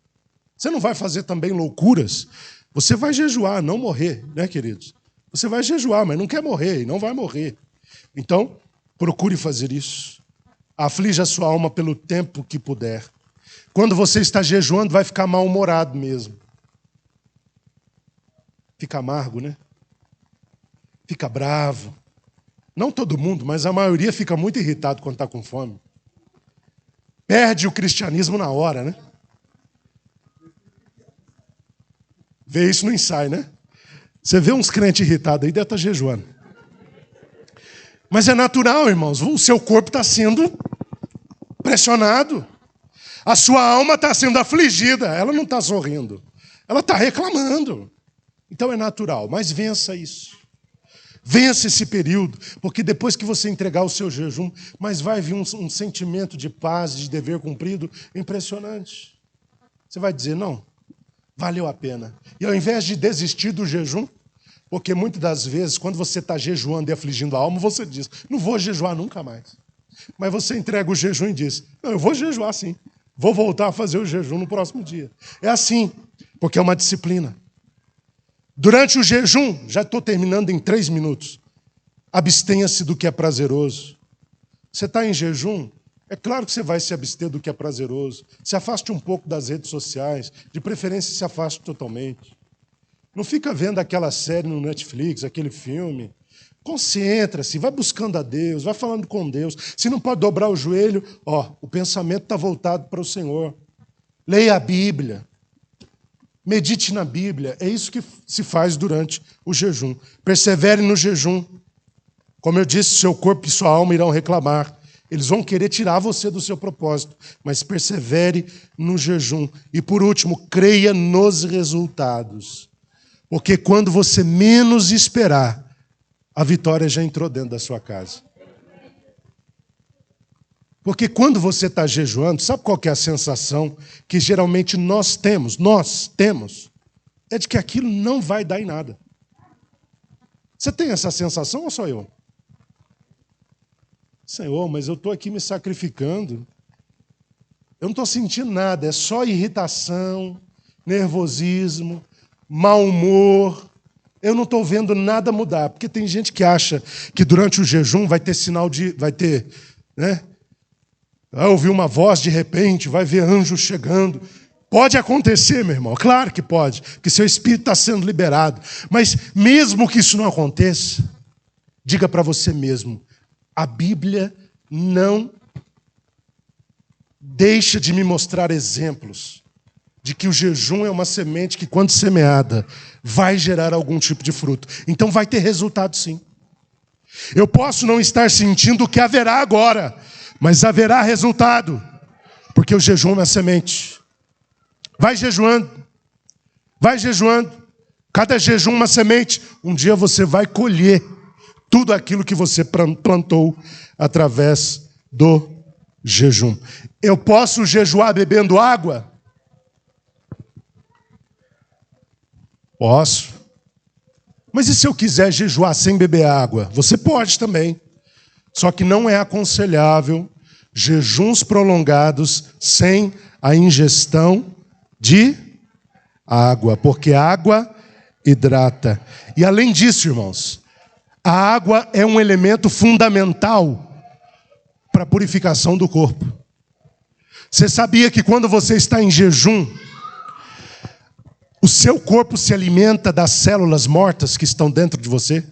Você não vai fazer também loucuras. Você vai jejuar, não morrer, né, queridos? Você vai jejuar, mas não quer morrer e não vai morrer. Então, procure fazer isso. Aflige a sua alma pelo tempo que puder. Quando você está jejuando, vai ficar mal-humorado mesmo. Fica amargo, né? Fica bravo. Não todo mundo, mas a maioria fica muito irritado quando está com fome. Perde o cristianismo na hora, né? Vê isso no ensaio, né? Você vê uns crentes irritados aí, deve estar jejuando. Mas é natural, irmãos. O seu corpo está sendo pressionado. A sua alma está sendo afligida. Ela não está sorrindo. Ela está reclamando. Então é natural. Mas vença isso. Vença esse período. Porque depois que você entregar o seu jejum, mas vai vir um sentimento de paz, de dever cumprido impressionante. Você vai dizer, não, valeu a pena. E ao invés de desistir do jejum, porque muitas das vezes, quando você está jejuando e afligindo a alma, você diz, não vou jejuar nunca mais. Mas você entrega o jejum e diz, não, eu vou jejuar sim. Vou voltar a fazer o jejum no próximo dia. É assim, porque é uma disciplina. Durante o jejum, já estou terminando em 3 minutos, abstenha-se do que é prazeroso. Você está em jejum, é claro que você vai se abster do que é prazeroso. Se afaste um pouco das redes sociais, de preferência se afaste totalmente. Não fica vendo aquela série no Netflix, aquele filme. Concentra-se, vai buscando a Deus, vai falando com Deus. Se não pode dobrar o joelho, o pensamento está voltado para o Senhor. Leia a Bíblia. Medite na Bíblia. É isso que se faz durante o jejum. Persevere no jejum. Como eu disse, seu corpo e sua alma irão reclamar. Eles vão querer tirar você do seu propósito. Mas persevere no jejum. E por último, creia nos resultados. Porque quando você menos esperar, a vitória já entrou dentro da sua casa. Porque quando você está jejuando, sabe qual que é a sensação que geralmente nós temos? É de que aquilo não vai dar em nada. Você tem essa sensação ou só eu? Senhor, mas eu estou aqui me sacrificando. Eu não estou sentindo nada, é só irritação, nervosismo, mau humor, Eu não estou vendo nada mudar, porque tem gente que acha que durante o jejum vai ter né? Vai ouvir uma voz de repente, vai ver anjos chegando. Pode acontecer, meu irmão, claro que pode, que seu espírito está sendo liberado. Mas mesmo que isso não aconteça, diga para você mesmo, a Bíblia não deixa de me mostrar exemplos de que o jejum é uma semente que, quando semeada, vai gerar algum tipo de fruto. Então vai ter resultado, sim. Eu posso não estar sentindo o que haverá agora, mas haverá resultado, porque o jejum é uma semente. Vai jejuando, vai jejuando. Cada jejum uma semente. Um dia você vai colher tudo aquilo que você plantou através do jejum. Eu posso jejuar bebendo água? Posso. Mas e se eu quiser jejuar sem beber água? Você pode também. Só que não é aconselhável jejuns prolongados sem a ingestão de água, porque a água hidrata. E além disso, irmãos, a água é um elemento fundamental para a purificação do corpo. Você sabia que quando você está em jejum, o seu corpo se alimenta das células mortas que estão dentro de você?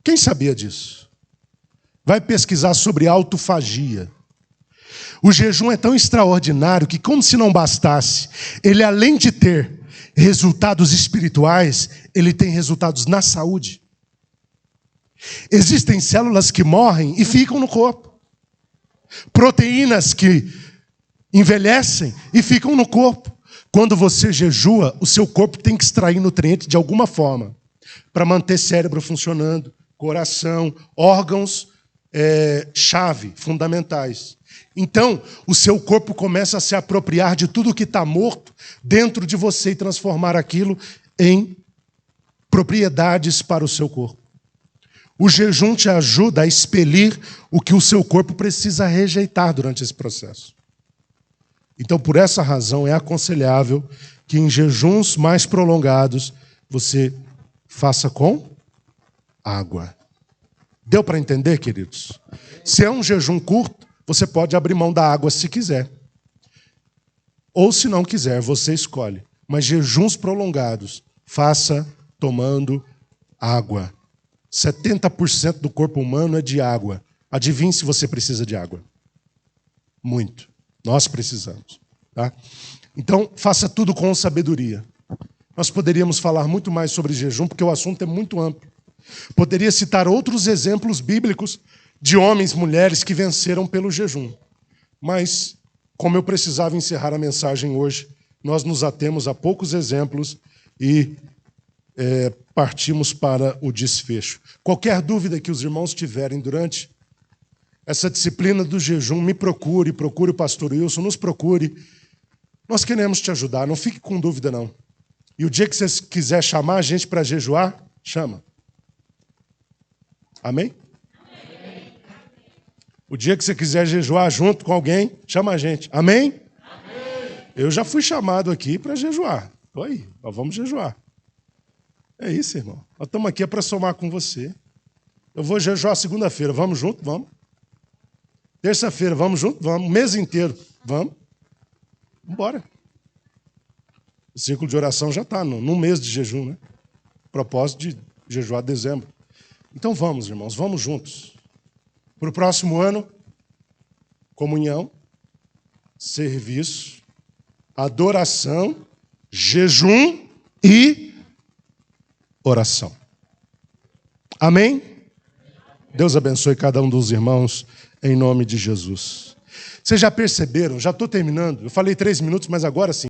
Quem sabia disso? Vai pesquisar sobre autofagia. O jejum é tão extraordinário que, como se não bastasse, ele, além de ter resultados espirituais, ele tem resultados na saúde. Existem células que morrem e ficam no corpo. Proteínas que envelhecem e ficam no corpo. Quando você jejua, o seu corpo tem que extrair nutrientes de alguma forma para manter cérebro funcionando, coração, órgãos chave, fundamentais. Então, o seu corpo começa a se apropriar de tudo que está morto dentro de você e transformar aquilo em propriedades para o seu corpo. O jejum te ajuda a expelir o que o seu corpo precisa rejeitar durante esse processo. Então, por essa razão, é aconselhável que em jejuns mais prolongados você faça com água. Deu para entender, queridos? Se é um jejum curto, você pode abrir mão da água se quiser. Ou se não quiser, você escolhe. Mas jejuns prolongados, faça tomando água. 70% do corpo humano é de água. Adivinhe se você precisa de água. Muito. Nós precisamos. Tá? Então, faça tudo com sabedoria. Nós poderíamos falar muito mais sobre jejum, porque o assunto é muito amplo. Poderia citar outros exemplos bíblicos de homens e mulheres que venceram pelo jejum. Mas, como eu precisava encerrar a mensagem hoje, nós nos atemos a poucos exemplos e partimos para o desfecho. Qualquer dúvida que os irmãos tiverem durante essa disciplina do jejum, me procure o pastor Wilson, nos procure. Nós queremos te ajudar, não fique com dúvida não. E o dia que você quiser chamar a gente para jejuar, chama. Amém? Amém? O dia que você quiser jejuar junto com alguém, chama a gente. Amém? Amém. Eu já fui chamado aqui para jejuar. Estou aí, nós vamos jejuar. É isso, irmão. Nós estamos aqui para somar com você. Eu vou jejuar segunda-feira. Vamos junto? Vamos. Terça-feira, vamos junto? Vamos. O mês inteiro. Vamos. Vambora. O círculo de oração já está num mês de jejum, né? Propósito de jejuar dezembro. Então vamos, irmãos, vamos juntos. Para o próximo ano, comunhão, serviço, adoração, jejum e oração. Amém? Deus abençoe cada um dos irmãos em nome de Jesus. Vocês já perceberam? Já estou terminando. Eu falei 3 minutos, mas agora sim.